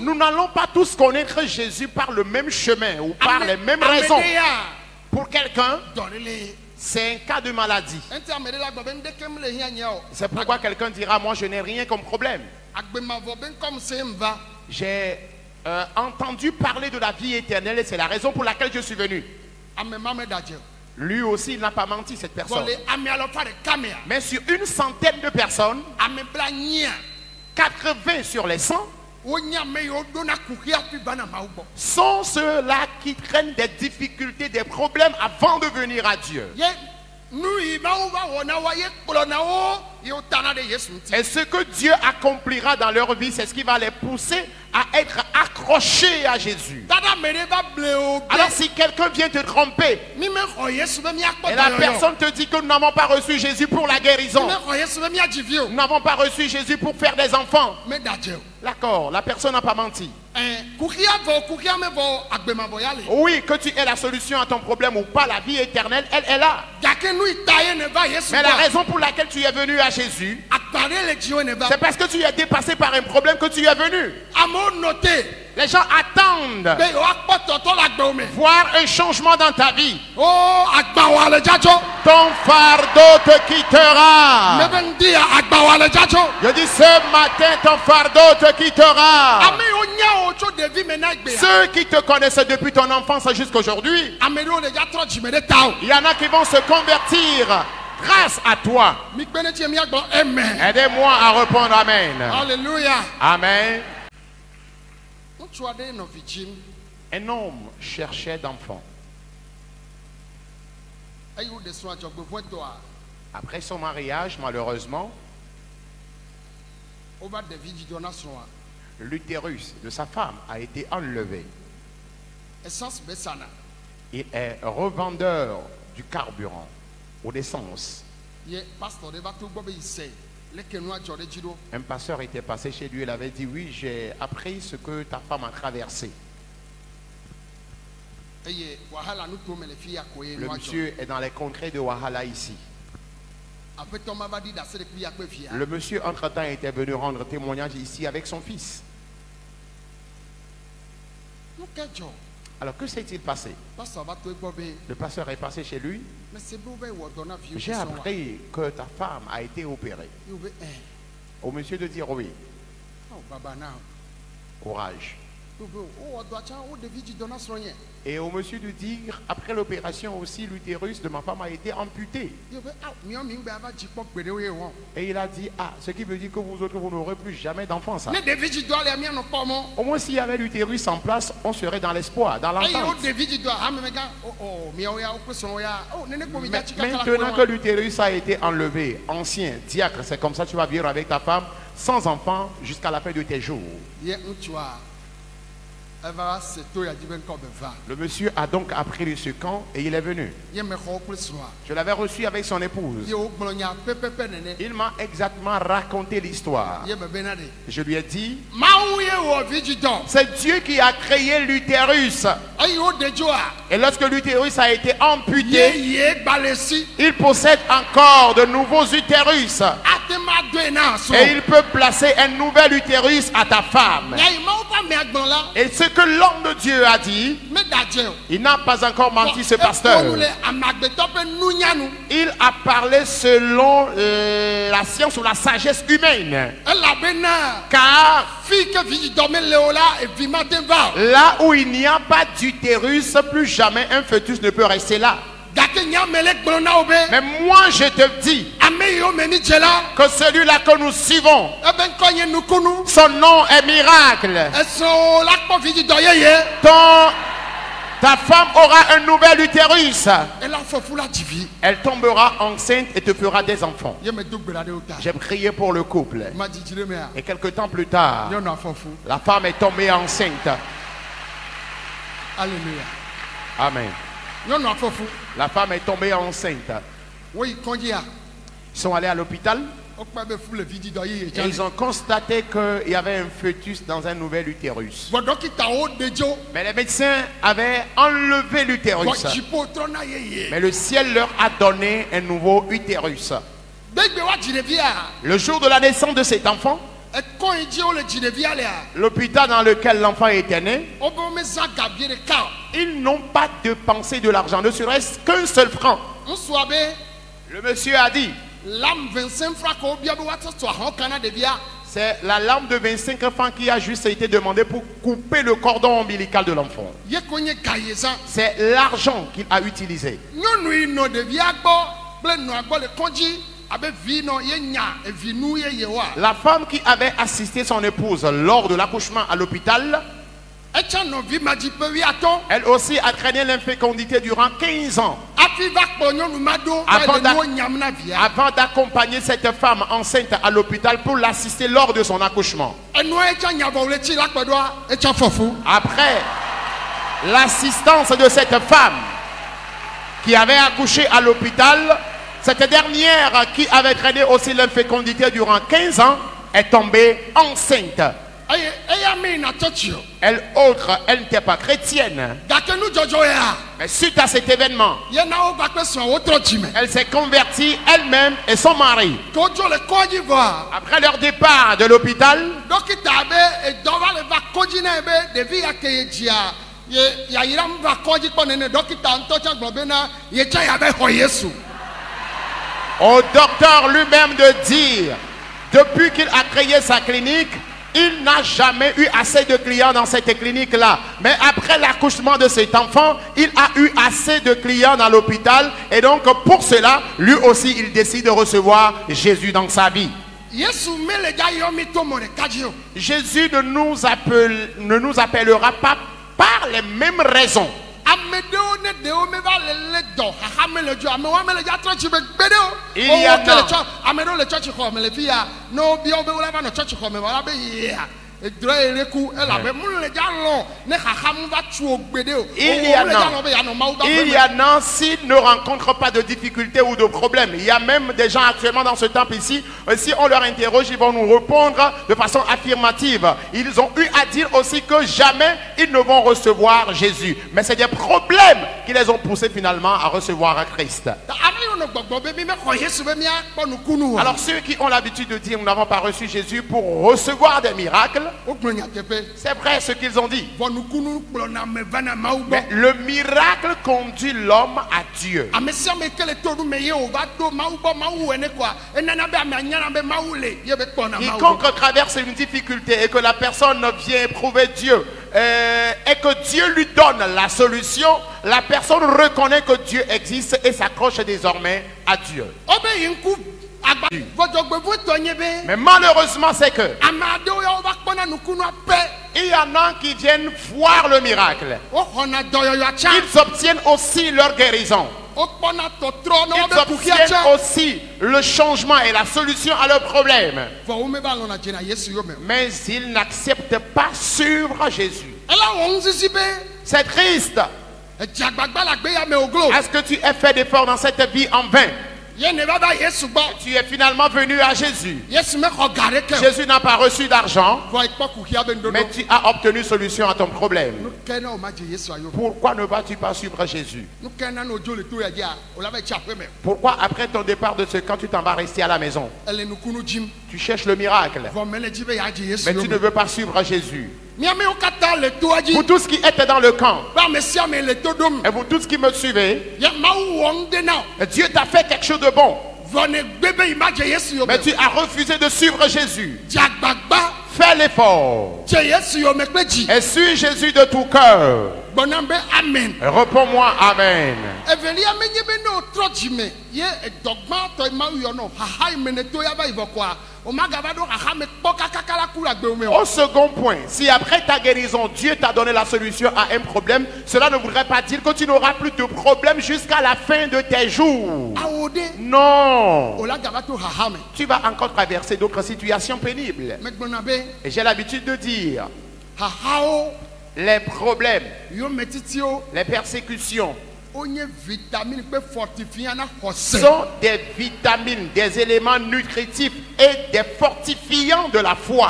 Nous n'allons pas tous connaître Jésus par le même chemin ou par les mêmes raisons. Pour quelqu'un, c'est un cas de maladie. C'est pourquoi quelqu'un dira, moi je n'ai rien comme problème. J'ai entendu parler de la vie éternelle et c'est la raison pour laquelle je suis venu. Lui aussi, il n'a pas menti, cette personne. Mais sur une centaine de personnes, 80 sur les 100 sont ceux-là qui traînent des difficultés, des problèmes avant de venir à Dieu. Et ce que Dieu accomplira dans leur vie, c'est ce qui va les pousser à être accrochés à Jésus. Alors si quelqu'un vient te tromper et la personne te dit que nous n'avons pas reçu Jésus pour la guérison, nous n'avons pas reçu Jésus pour faire des enfants, d'accord, la personne n'a pas menti. Oui, que tu aies la solution à ton problème ou pas, la vie éternelle, elle est là. Mais la raison pour laquelle tu es venu à Jésus, c'est parce que tu es dépassé par un problème que tu es venu. Les gens attendent voir un changement dans ta vie. Ton fardeau te quittera. Je dis ce matin, ton fardeau te quittera. Ceux qui te connaissaient depuis ton enfance jusqu'à aujourd'hui, il y en a qui vont se convertir grâce à toi. Aidez-moi à répondre Amen. Alléluia. Amen. Un homme cherchait d'enfants. Après son mariage, malheureusement, l'utérus de sa femme a été enlevé. Il est revendeur du carburant ou d'essence. Un pasteur était passé chez lui, il avait dit, oui, j'ai appris ce que ta femme a traversé. Le monsieur est dans les contrées de Wahala ici. Le monsieur entre-temps était venu rendre témoignage ici avec son fils. Alors que s'est-il passé? Le pasteur est passé chez lui. J'ai appris que ta femme a été opérée. Au monsieur de dire oui. Courage. Et au monsieur de dire, après l'opération aussi, l'utérus de ma femme a été amputé. Et il a dit, ah, ce qui veut dire que vous autres, vous n'aurez plus jamais d'enfants, ça. Au moins, s'il y avait l'utérus en place, on serait dans l'espoir, dans l'entente. Maintenant que l'utérus a été enlevé, ancien, diacre, c'est comme ça, tu vas vivre avec ta femme, sans enfants, jusqu'à la fin de tes jours. Le monsieur a donc appris le second et il est venu. Je l'avais reçu avec son épouse. Il m'a exactement raconté l'histoire. Je lui ai dit, c'est Dieu qui a créé l'utérus. Et lorsque l'utérus a été amputé, il possède encore de nouveaux utérus. Et il peut placer un nouvel utérus à ta femme. Et ce que l'homme de Dieu a dit, il n'a pas encore menti, ce pasteur. Il a parlé selon la science ou la sagesse humaine. Car là où il n'y a pas d'utérus, plus jamais un fœtus ne peut rester là. Mais moi je te dis que celui-là que nous suivons, son nom est miracle. Ta femme aura un nouvel utérus. Elle tombera enceinte et te fera des enfants. J'ai prié pour le couple. Et quelque temps plus tard, la femme est tombée enceinte. Alléluia. Amen. La femme est tombée enceinte. Ils sont allés à l'hôpital et ils ont constaté qu'il y avait un fœtus dans un nouvel utérus. Mais les médecins avaient enlevé l'utérus. Mais le ciel leur a donné un nouveau utérus. Le jour de la naissance de cet enfant, l'hôpital dans lequel l'enfant était né, ils n'ont pas de pensée de l'argent, ne serait-ce qu'un seul franc. Le monsieur a dit, c'est la lame de 25 francs qui a juste été demandée pour couper le cordon ombilical de l'enfant. C'est l'argent qu'il a utilisé. La femme qui avait assisté son épouse lors de l'accouchement à l'hôpital, elle aussi a traîné l'infécondité durant 15 ans. Avant d'accompagner cette femme enceinte à l'hôpital pour l'assister lors de son accouchement. Après l'assistance de cette femme qui avait accouché à l'hôpital, cette dernière qui avait traîné aussi l'infécondité durant 15 ans est tombée enceinte. Elle autre, elle n'était pas chrétienne. Mais suite à cet événement, elle s'est convertie elle-même et son mari. Après leur départ de l'hôpital, au docteur lui-même de dire, depuis qu'il a créé sa clinique, il n'a jamais eu assez de clients dans cette clinique-là. Mais après l'accouchement de cet enfant, il a eu assez de clients dans l'hôpital. Et donc pour cela, lui aussi, il décide de recevoir Jésus dans sa vie. Jésus ne nous appellera pas par les mêmes raisons. Il y a s'ils ne rencontrent pas de difficultés ou de problèmes. Il y a même des gens actuellement dans ce temple ici, si on leur interroge, ils vont nous répondre de façon affirmative. Ils ont eu à dire aussi que jamais ils ne vont recevoir Jésus. Mais c'est des problèmes qui les ont poussés finalement à recevoir Christ. Alors ceux qui ont l'habitude de dire nous n'avons pas reçu Jésus pour recevoir des miracles, c'est vrai ce qu'ils ont dit. Mais le miracle conduit l'homme à Dieu. Quiconque traverse une difficulté et que la personne vient éprouver Dieu et que Dieu lui donne la solution, la personne reconnaît que Dieu existe et s'accroche désormais à Dieu. Mais malheureusement, c'est que il y en a qui viennent voir le miracle. Ils obtiennent aussi leur guérison. Ils obtiennent aussi le changement et la solution à leurs problèmes. Mais ils n'acceptent pas suivre Jésus. C'est triste. Est-ce que tu as fait d'efforts dans cette vie en vain? Tu es finalement venu à Jésus. Jésus n'a pas reçu d'argent, mais tu as obtenu solution à ton problème. Pourquoi ne vas-tu pas suivre Jésus? Pourquoi après ton départ de ce camp, tu t'en vas rester à la maison? Tu cherches le miracle, mais tu ne veux pas suivre Jésus. Vous tous qui êtes dans le camp, et vous tous qui me suivez, Dieu t'a fait quelque chose de bon, mais tu as refusé de suivre Jésus. Fais l'effort et suis Jésus de tout cœur. Réponds-moi Amen. Au second point, si après ta guérison, Dieu t'a donné la solution à un problème, cela ne voudrait pas dire que tu n'auras plus de problème jusqu'à la fin de tes jours. Non. Tu vas encore traverser d'autres situations pénibles. Et j'ai l'habitude de dire, les problèmes, les persécutions sont des vitamines, des éléments nutritifs et des fortifiants de la foi.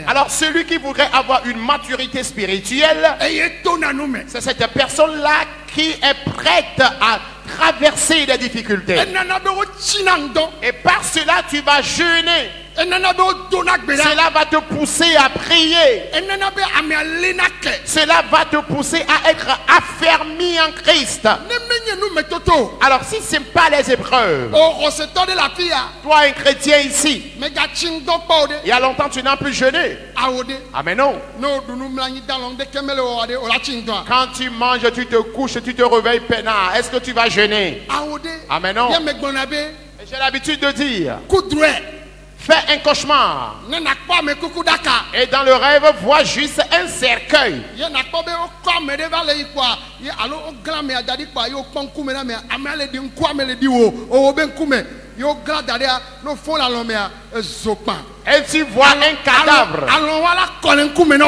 Alors celui qui voudrait avoir une maturité spirituelle, c'est cette personne-là qui est prête à traverser les difficultés. Et par cela, tu vas jeûner. Cela va te pousser à prier. Cela va te pousser à être affermi en Christ. Alors si ce n'est pas les épreuves, toi un chrétien ici, il y a longtemps tu n'as plus jeûné. Ah mais non. Quand tu manges, tu te couches, tu te réveilles peinard. Est-ce que tu vas jeûner? Ah mais non. J'ai l'habitude de dire, fais un cauchemar et dans le rêve vois juste un cercueil. Et tu vois un cadavre.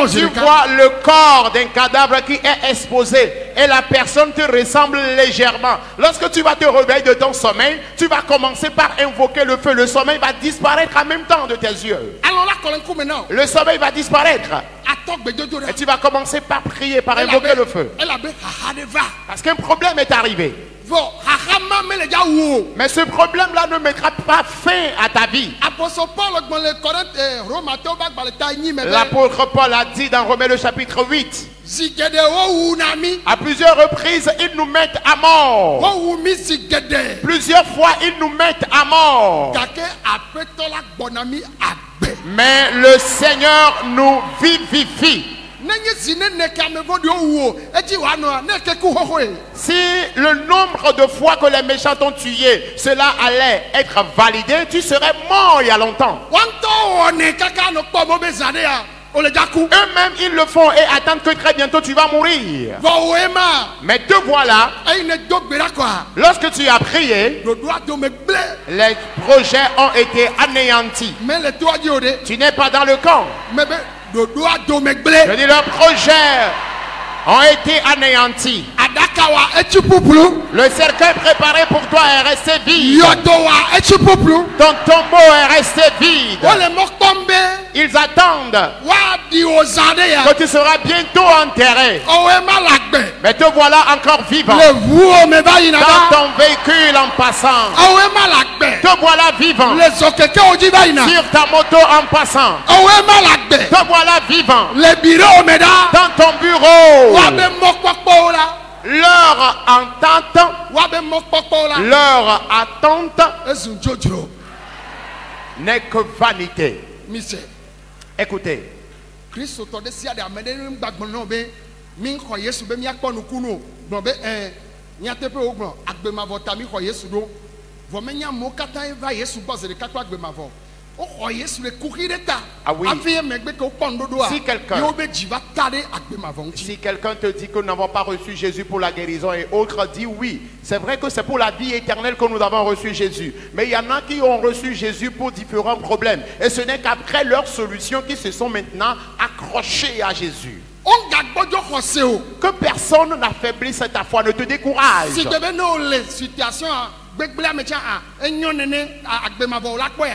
Tu vois le corps d'un cadavre qui est exposé et la personne te ressemble légèrement. Lorsque tu vas te réveiller de ton sommeil, tu vas commencer par invoquer le feu. Le sommeil va disparaître en même temps de tes yeux. Le sommeil va disparaître. Et tu vas commencer par prier, par invoquer le feu. Parce qu'un problème est arrivé. Mais ce problème-là ne mettra pas fin à ta vie. L'apôtre Paul a dit dans Romains le chapitre 8. À plusieurs reprises, ils nous mettent à mort. Plusieurs fois, ils nous mettent à mort. Mais le Seigneur nous vivifie. Si le nombre de fois que les méchants t'ont tué, cela allait être validé, tu serais mort il y a longtemps. Eux-mêmes, ils le font et attendent que très bientôt tu vas mourir. Mais te voilà. Lorsque tu as prié, les projets ont été anéantis. Tu n'es pas dans le camp. Je dis, leurs projets ont été anéantis. Le cercueil préparé pour toi est resté vide. Ton tombeau est resté vide. Ils attendent que tu seras bientôt enterré. Mais te voilà encore vivant. Dans ton véhicule en passant. Te voilà vivant. Sur ta moto en passant. Te voilà vivant. Dans ton bureau. Leur attente n'est que vanité. Écoutez. Ah oui. Si quelqu'un te dit que nous n'avons pas reçu Jésus pour la guérison et autres dit oui, c'est vrai que c'est pour la vie éternelle que nous avons reçu Jésus. Mais il y en a qui ont reçu Jésus pour différents problèmes. Et ce n'est qu'après leur solution qu'ils se sont maintenant accrochés à Jésus. Que personne n'affaiblisse ta foi, ne te décourage.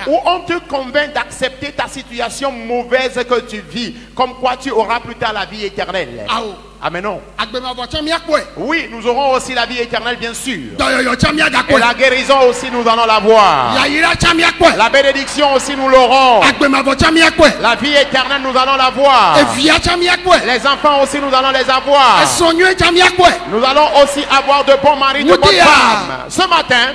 Ou on te convainc d'accepter ta situation mauvaise que tu vis, comme quoi tu auras plus tard la vie éternelle. Ah mais non. Oui, nous aurons aussi la vie éternelle bien sûr. Et la guérison aussi nous allons la voir. La bénédiction aussi nous l'aurons. La vie éternelle nous allons la voir. Les enfants aussi nous allons les avoir. Nous allons aussi avoir de bons maris, de bonnes femmes. Ce matin